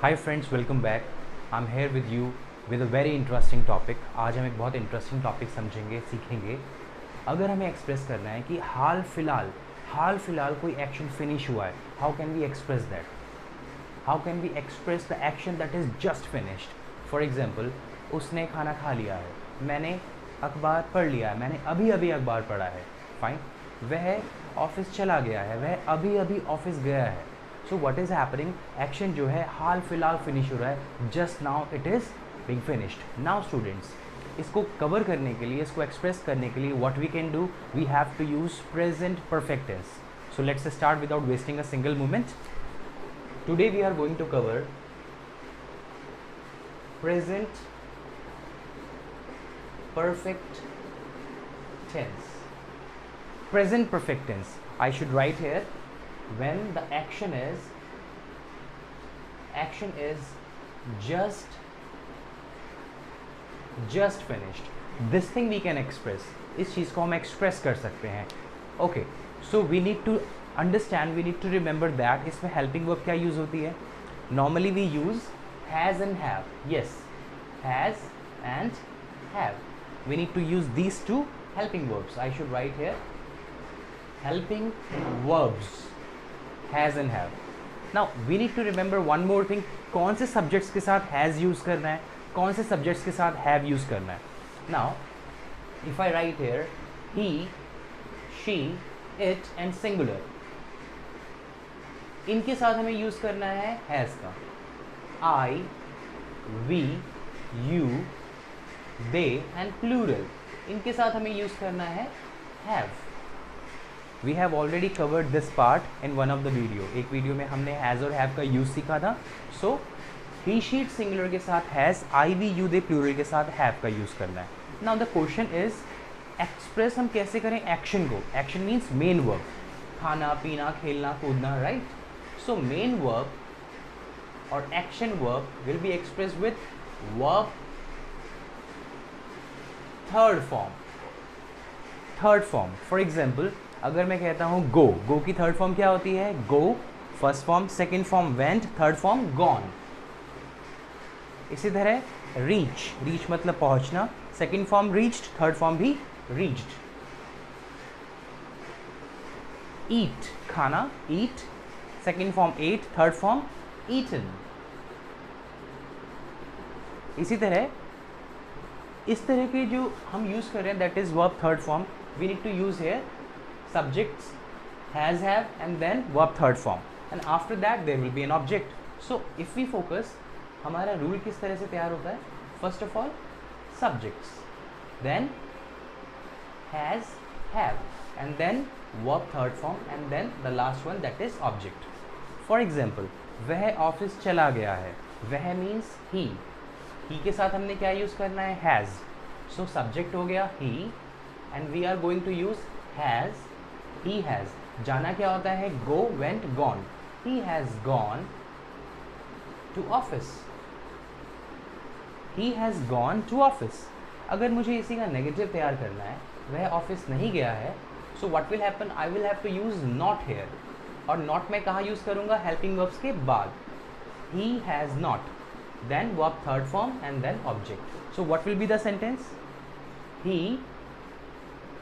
Hi friends, welcome back. I am here with you with a very interesting topic. आज हम एक बहुत interesting topic समझेंगे, सीखेंगे। अगर हमें एक्सप्रेस करना है कि हाल फिलहाल कोई एक्शन फिनिश हुआ है, how can we express that? How can we express the action that is just finished? For example, उसने खाना खा लिया है, मैंने अखबार पढ़ लिया है, मैंने अभी अभी अखबार पढ़ा है। फाइन। वह ऑफिस चला गया है, वह अभी अभी ऑफिस गया है। So what is happening? Action जो है हाल फिलहाल फिनिश हो रहा है, just now it is being finished. Now students, इसको कवर करने के लिए, इसको एक्सप्रेस करने के लिए what we can do, we have to use present perfect tense. So let's start without wasting a single moment. Today we are going to cover present perfect tense. Present perfect tense. I should write here when the action is just finished. This thing we can express. इस चीज़ को हम express कर सकते हैं. Okay. So we need to understand, we need to remember that इसमें helping verb क्या use होती है? Normally we use has and have. Yes, has and have. We need to use these two helping verbs. I should write here helping verbs, has and have. Now we need to remember one more thing. कौन से subjects के साथ has use करना है, कौन से subjects के साथ have use करना है. Now if I write here he, she, it and singular, इनके साथ हमें यूज करना है हैज का. I, we, you, they and plural, इनके साथ हमें यूज करना है have. We have already covered this part in one of the video. एक वीडियो में हमने हैज और हैव का यूज सीखा था. सो ही, शीट सिंगुलर के साथ has, I, we, you, they plural के साथ हैव का यूज करना है. Now the question is express हम कैसे करें एक्शन को. एक्शन मीन्स मेन वर्ब, खाना पीना खेलना कूदना, right? So main verb or action verb will be expressed with verb third form. Third form. For example, अगर मैं कहता हूँ go, go की third form क्या होती है? Go, first form, second form went, third form gone. इसी तरह reach, reach मतलब पहुँचना, second form reached, third form भी reached. Eat, खाना, eat, second form ate, third form eaten. इसी तरह इस तरह के जो हम यूज़ कर रहे हैं that is verb third form. We need to use here subjects has, have and then verb third form and after that there will be an object. So if we focus, हमारा rule किस तरह से तैयार होता है? First of all subjects, then has, have and then verb third form and then the last one that is object. For example, वह office चला गया है, वह means he. he के साथ हमने क्या यूज़ करना है? has. so subject हो गया he and we are going to use has, he has. जाना क्या होता है? go, went, gone. he has gone to office. he has gone to office. अगर मुझे इसी का नेगेटिव तैयार करना है, वह ऑफिस नहीं गया है, so what will happen? I will have to use not here. और not मैं कहाँ यूज़ करूँगा? helping verbs के बाद. he has not, then verb third form and then object. so what will be the sentence? he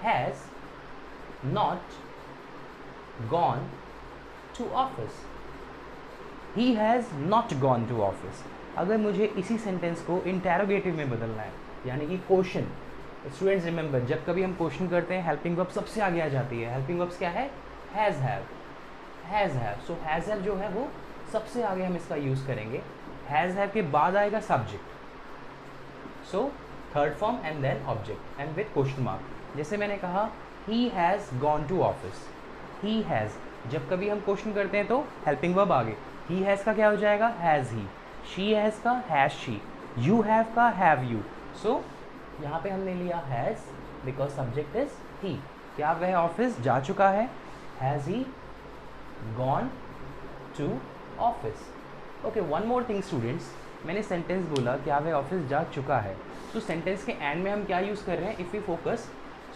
has not gone to office. he has not gone to office. अगर मुझे इसी sentence को interrogative में बदलना है, यानी कि क्वेश्चन. स्टूडेंट्स रिमेंबर, जब कभी हम क्वेश्चन करते हैं हेल्पिंग वर्ब सबसे आगे आ जाती है. हेल्पिंग वर्ब्स क्या है? Has, have, has, have. So has, have जो है वो सबसे आगे हम इसका यूज़ करेंगे. हैज़, हैव के बाद आएगा subject. So third form and then object and with question mark. जैसे मैंने कहा he has gone to office. He has, जब कभी हम क्वेश्चन करते हैं तो हेल्पिंग वर्ब आगे. ही हैज़ का क्या हो जाएगा? Has he. शी हैज़ का हैज़ शी. यू हैव का हैव यू. सो यहाँ पे हमने लिया has because subject is he. क्या वह ऑफिस जा चुका है? Has he gone to office. Okay, one more thing students, मैंने सेंटेंस बोला क्या वह ऑफिस जा चुका है. तो सेंटेंस के एंड में हम क्या यूज़ कर रहे हैं? If we focus,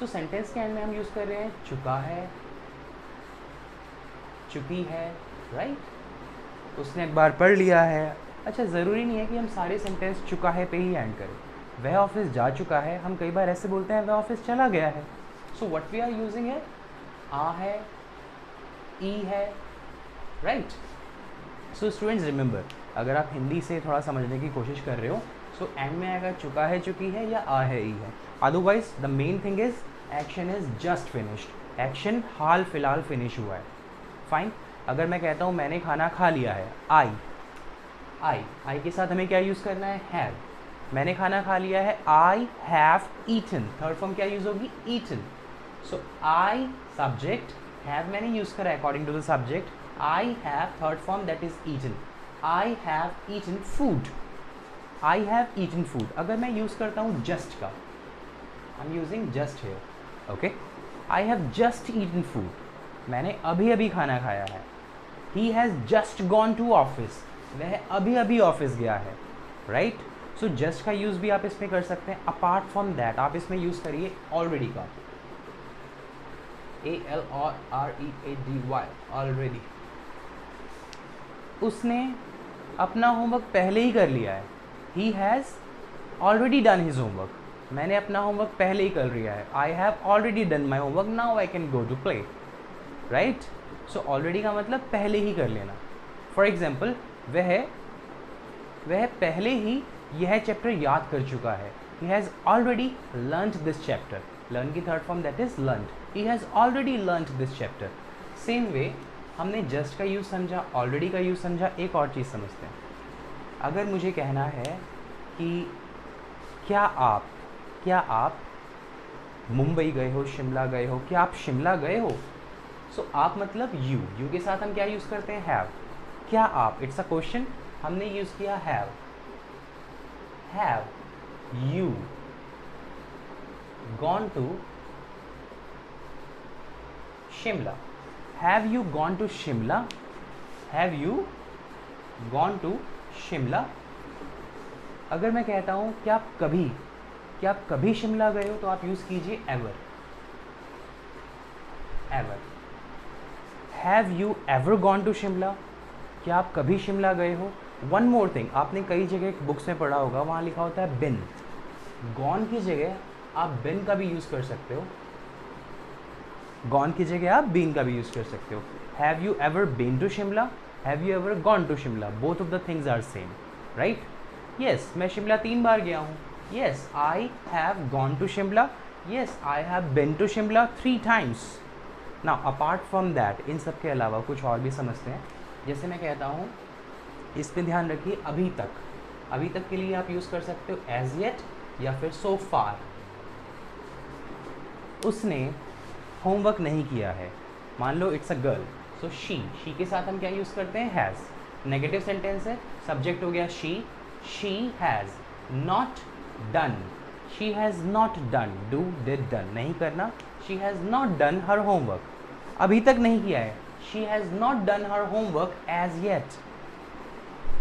so sentence के एंड में हम यूज़ कर रहे हैं चुका है, चुकी है, राइट? उसने अखबार पढ़ लिया है, अच्छा, ज़रूरी नहीं है कि हम सारे सेंटेंस चुका है पे ही एंड करें। वह ऑफिस जा चुका है, हम कई बार ऐसे बोलते हैं वह ऑफिस चला गया है। So what we are using है, आ है, ई है, राइट। सो स्टूडेंट्स रिमेंबर, अगर आप हिंदी से थोड़ा समझने की कोशिश कर रहे हो, सो एंड में आएगा चुका है, चुकी है, या आ है, ई है। Otherwise the main thing is action is just finished, action हाल फिलहाल फिनिश हुआ है। फाइन। अगर मैं कहता हूँ मैंने खाना खा लिया है, आई के साथ हमें क्या यूज़ करना है, हैव। मैंने खाना खा लिया है, I have eaten, third form क्या यूज़ होगी, eaten. So I subject, have मैंने यूज़ करा according to the subject, I have third form that is eaten, I have eaten food, I have eaten food. अगर मैं use करता हूँ just का, I am using just here, okay. I have just eaten food, मैंने अभी अभी खाना खाया है। He has just gone to office, वह अभी अभी ऑफिस गया है, राइट। सो जस्ट का यूज़ भी आप इसमें कर सकते हैं। अपार्ट फ्रॉम दैट आप इसमें यूज़ करिए ऑलरेडी का, ALREADY, ऑलरेडी। उसने अपना होमवर्क पहले ही कर लिया है, he has already done his homework, मैंने अपना होमवर्क पहले ही कर लिया है। I have already done my homework, now I can go to play, right. So already का मतलब पहले ही कर लेना। फॉर एग्जाम्पल, वह पहले ही यह चैप्टर याद कर चुका है, he has already learned this chapter, learn की third form that is learned, he has already learned this chapter. Same way हमने जस्ट का यूज़ समझा, ऑलरेडी का यूज़ समझा, एक और चीज़ समझते हैं। अगर मुझे कहना है कि क्या आप मुंबई गए हो, शिमला गए हो, क्या आप शिमला गए हो, सो आप मतलब यू के साथ हम क्या यूज़ करते हैं, हैव। क्या आप, इट्स अ क्वेश्चन, हमने यूज़ किया have you gone to Shimla, have you gone to Shimla, have you gone to Shimla. अगर मैं कहता हूँ क्या आप कभी शिमला गए हो, तो आप यूज़ कीजिए ever. Have you ever gone to Shimla, क्या आप कभी शिमला गए हो। वन मोर थिंग, आपने कई जगह बुक्स में पढ़ा होगा, वहाँ लिखा होता है बिन, गॉन की जगह आप बिन का भी यूज़ कर सकते हो, गॉन की जगह आप बीन का भी यूज़ कर सकते हो। Have you ever been to Shimla, have you ever gone to Shimla, both of the things are same, right. Yes, मैं शिमला 3 बार गया हूँ, yes I have gone to Shimla, yes I have been to Shimla 3 times। Now apart from that, इन सब के अलावा कुछ और भी समझते हैं। जैसे मैं कहता हूँ, इस पे ध्यान रखिए, अभी तक के लिए आप यूज़ कर सकते हो एज येट या फिर सो फार। उसने होमवर्क नहीं किया है, मान लो it's a girl, so she के साथ हम क्या यूज़ करते हैं, हैज़। नेगेटिव सेंटेंस है, सब्जेक्ट हो गया she has not done, she has not done, do did done, नहीं करना, she has not done her homework, अभी तक नहीं किया है, she has not done her homework as yet.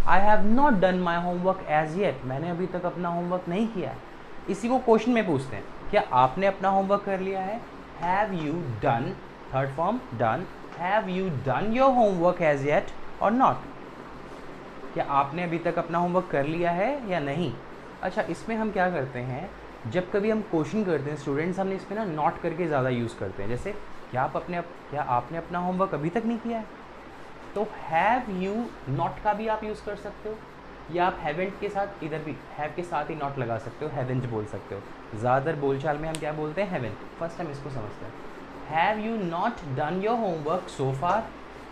I have not done my homework as yet, मैंने अभी तक अपना होमवर्क नहीं किया है। इसी को क्वेश्चन में पूछते हैं, क्या आपने अपना होमवर्क कर लिया है, have you done, third form done, have you done your homework as yet और नॉट, क्या आपने अभी तक अपना होमवर्क कर लिया है या नहीं। अच्छा, इसमें हम क्या करते हैं, जब कभी हम क्वेश्चन करते हैं स्टूडेंट्स, हमने इसमें ना नॉट करके ज़्यादा यूज़ करते हैं। जैसे क्या आपने अपना होमवर्क अभी तक नहीं किया है, तो हैव यू नॉट का भी आप यूज़ कर सकते हो, या आप हैवेंट के साथ, इधर भी हैव के साथ ही नॉट लगा सकते हो, हैवेंट बोल सकते हो। ज़्यादातर बोलचाल में हम क्या बोलते हैं, हैवेंट। फर्स्ट हम इसको समझते हैं, have you not done your homework so far,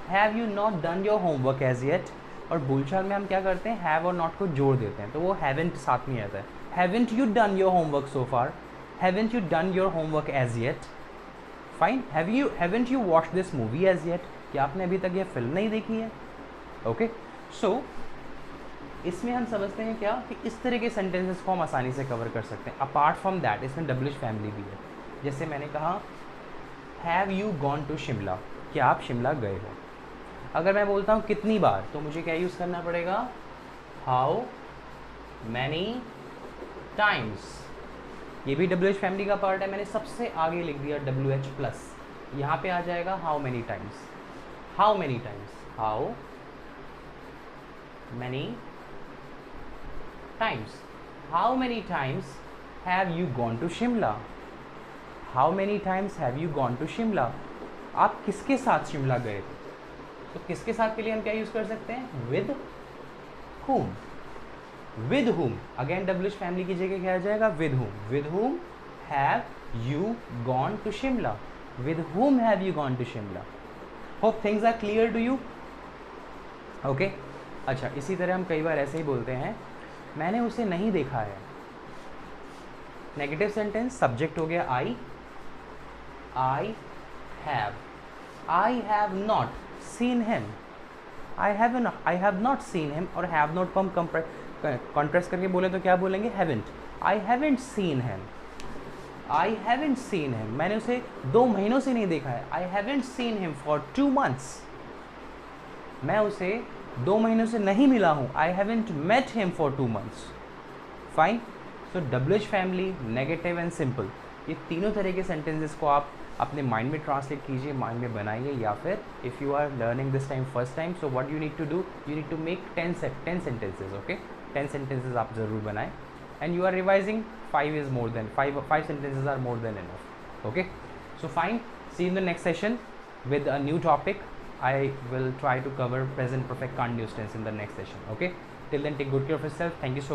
have you not done your homework as yet. और बोलचाल में हम क्या करते हैं, हैव और नॉट को जोड़ देते हैं, तो वो हैवेंट साथ में आता है। Haven't you done your homework so far, haven't you done your homework as yet. Fine. Haven't you watch this movie as yet, क्या आपने अभी तक ये फिल्म नहीं देखी है। ओके, सो इसमें हम समझते हैं क्या कि इस तरह के सेंटेंसेस को हम आसानी से कवर कर सकते हैं। अपार्ट फ्रॉम दैट, इसमें डब्ल्यूएच फैमिली भी है। जैसे मैंने कहा have you gone to Shimla, क्या आप शिमला गए हो। अगर मैं बोलता हूँ कितनी बार, तो मुझे क्या यूज़ करना पड़ेगा, हाउ मैनी टाइम्स। ये भी डब्ल्यूएच फैमिली का पार्ट है, मैंने सबसे आगे लिख दिया डब्ल्यूएच प्लस, यहाँ पे आ जाएगा how many times. How many times, how many times. How many times have you gone to Shimla? How many times have you gone to Shimla? आप किसके साथ शिमला गए थे? तो किसके साथ के लिए हम क्या यूज़ कर सकते हैं? With whom. With whom. Again WH family की जगह क्या आ जाएगा? With whom. With whom have you gone to Shimla? With whom have you gone to Shimla? Hope things are clear to you. Okay. अच्छा, इसी तरह हम कई बार ऐसे ही बोलते हैं, मैंने उसे नहीं देखा है. नेगेटिव सेंटेंस, सब्जेक्ट हो गया I have not seen him. I have not seen him. और have not को हम कॉन्ट्रास्ट करके बोले तो क्या बोलेंगे? haven't. I haven't seen him. I haven't seen him. मैंने उसे 2 महीनों से नहीं देखा है. I haven't seen him for 2 months. मैं उसे 2 महीनों से नहीं मिला हूँ. I haven't met him for 2 months. Fine. So WH family, negative and simple, ये तीनों तरह के सेंटेंसेस को आप अपने माइंड में ट्रांसलेट कीजिए, माइंड में बनाइए, या फिर if you are learning this time first time, so what you need to do, you need to make 10 sentences. Okay, 10 sentences आप ज़रूर बनाएं. And you are revising 5 is more than 5 sentences are more than enough. Okay, so fine, see in the next session with a new topic. I will try to cover present perfect continuous tense in the next session. Okay, till then take good care of yourself. Thank you so